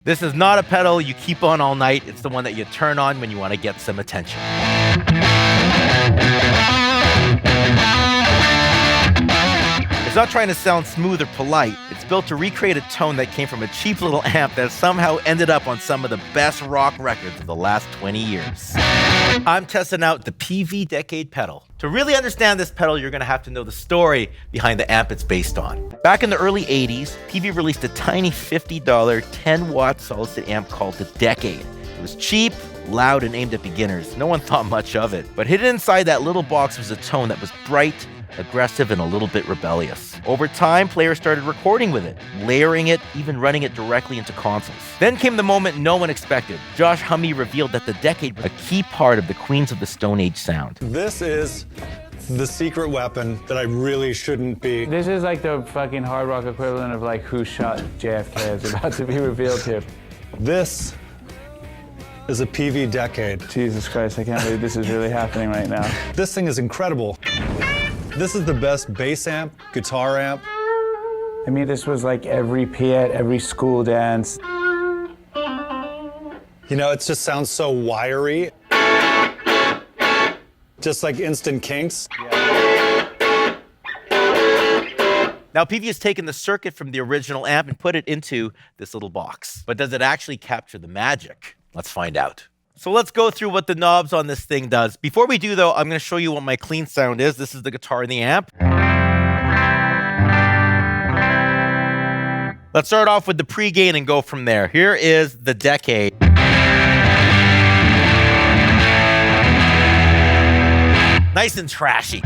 This is not a pedal you keep on all night. It's the one that you turn on when you want to get some attention. It's not trying to sound smooth or polite. It's built to recreate a tone that came from a cheap little amp that somehow ended up on some of the best rock records of the last 20 years. I'm testing out the Peavey Decade Pedal. To really understand this pedal, you're going to have to know the story behind the amp it's based on. Back in the early 80s, Peavey released a tiny $50 10-watt solid-state amp called the Decade. It was cheap, loud, and aimed at beginners. No one thought much of it. But hidden inside that little box was a tone that was bright, aggressive, and a little bit rebellious. Over time, players started recording with it, layering it, even running it directly into consoles. Then came the moment no one expected. Josh Homme revealed that the Decade was a key part of the Queens of the Stone Age sound. This is the secret weapon that I really shouldn't be. This is like the fucking hard rock equivalent of like who shot JFK is about to be revealed here. This is a Peavey Decade. Jesus Christ, I can't believe this is really happening right now. This thing is incredible. This is the best bass amp, guitar amp. I mean, this was like every Piet, every school dance. You know, it just sounds so wiry. Just like instant kinks. Now, Peavey has taken the circuit from the original amp and put it into this little box. But does it actually capture the magic? Let's find out. So let's go through what the knobs on this thing does. Before we do, though, I'm going to show you what my clean sound is. This is the guitar and the amp. Let's start off with the pre-gain and go from there. Here is the Decade. Nice and trashy.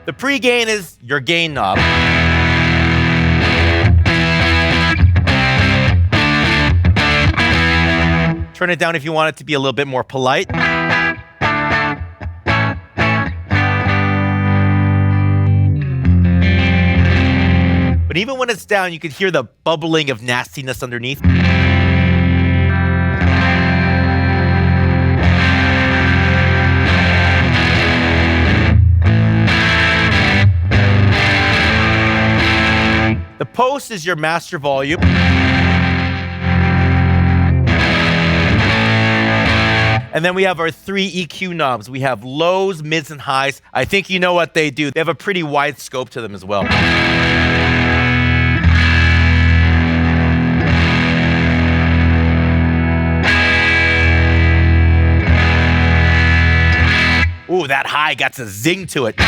The pre-gain is your gain knob. Turn it down if you want it to be a little bit more polite. But even when it's down, you can hear the bubbling of nastiness underneath. The post is your master volume. And then we have our 3 EQ knobs. We have lows, mids, and highs. I think you know what they do. They have a pretty wide scope to them as well. Ooh, that high got a zing to it.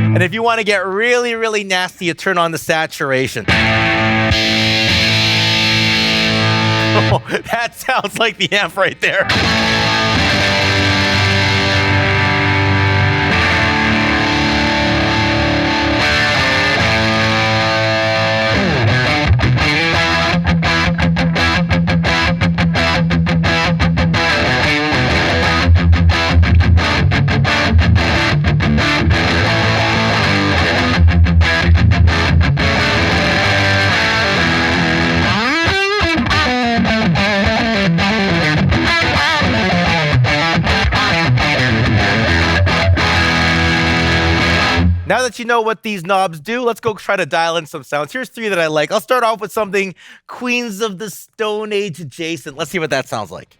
And if you want to get really, really nasty, you turn on the saturation. Oh, that sounds like the amp right there. Now that you know what these knobs do, let's go try to dial in some sounds. Here's 3 that I like. I'll start off with something Queens of the Stone Age adjacent. Let's see what that sounds like.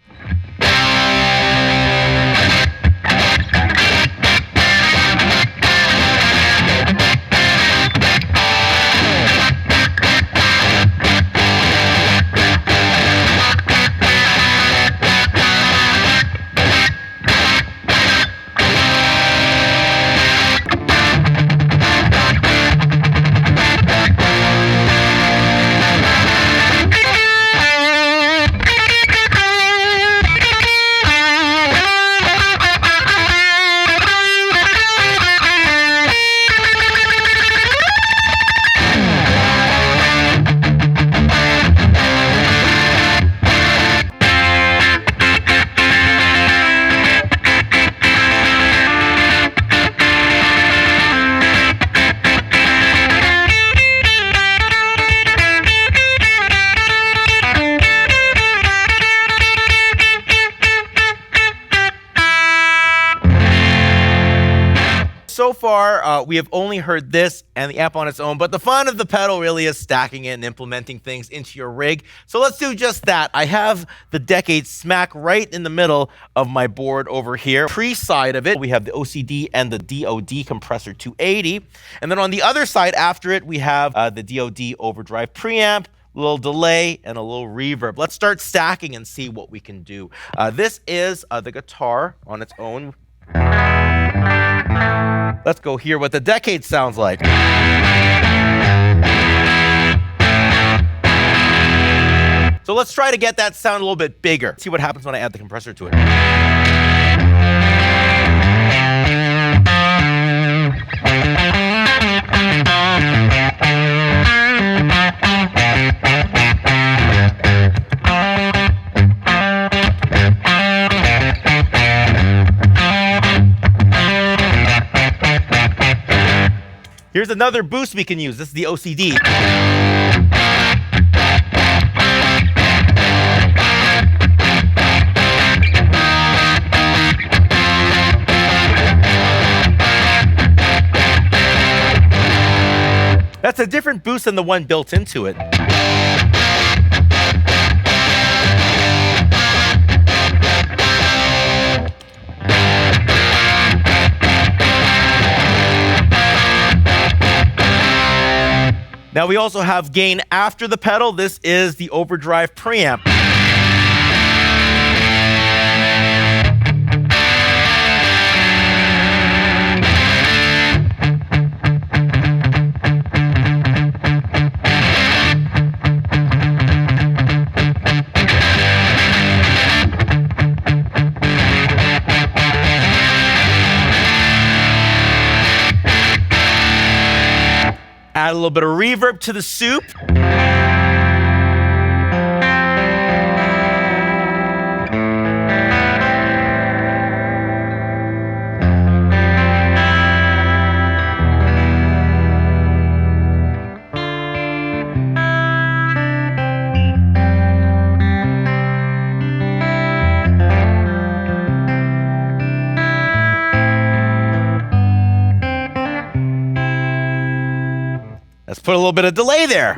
so far, we have only heard this and the amp on its own, but the fun of the pedal really is stacking it and implementing things into your rig. So let's do just that. I have the Decade smack right in the middle of my board over here. Pre-side of it, we have the OCD and the DOD Compressor 280. And then on the other side after it, we have the DOD Overdrive preamp, a little delay, and a little reverb. Let's start stacking and see what we can do. This is the guitar on its own. Let's go hear what the Decade sounds like. So let's try to get that sound a little bit bigger. See what happens when I add the compressor to it. Here's another boost we can use. This is the OCD. That's a different boost than the one built into it. Now we also have gain after the pedal. This is the Overdrive preamp. Add a little bit of reverb to the soup. Let's put a little bit of delay there.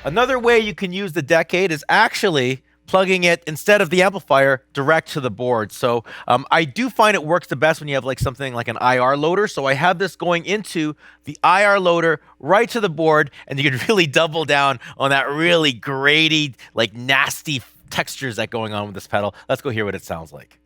Another way you can use the Decade is actually plugging it, instead of the amplifier, direct to the board. So I do find it works the best when you have like something like an IR loader. So I have this going into the IR loader right to the board, and you can really double down on that really grainy, like nasty textures that going on with this pedal. Let's go hear what it sounds like.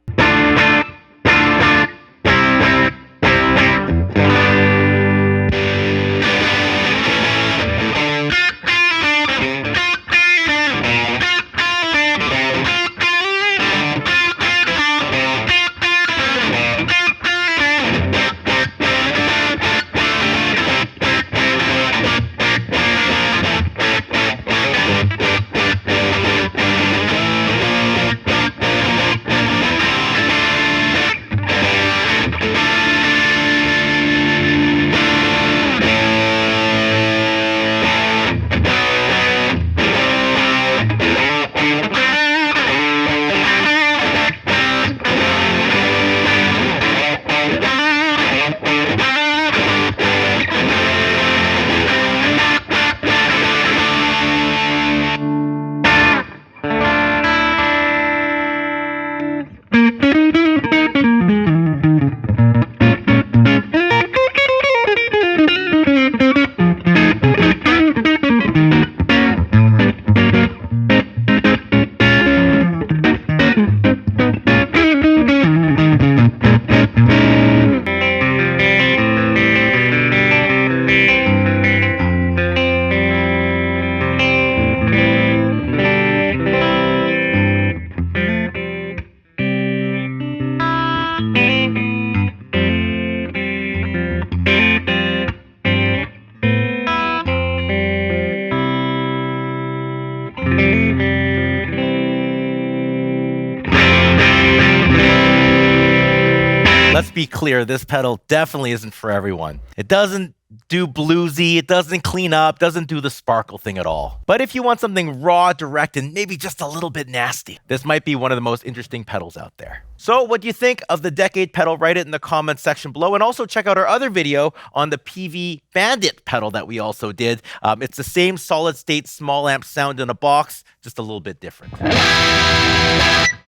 Let's be clear, this pedal definitely isn't for everyone. It doesn't do bluesy, it doesn't clean up, doesn't do the sparkle thing at all. But if you want something raw, direct, and maybe just a little bit nasty, this might be one of the most interesting pedals out there. So what do you think of the Decade pedal? Write it in the comments section below, and also check out our other video on the Peavey Bandit pedal that we also did. It's the same solid state small amp sound in a box, just a little bit different.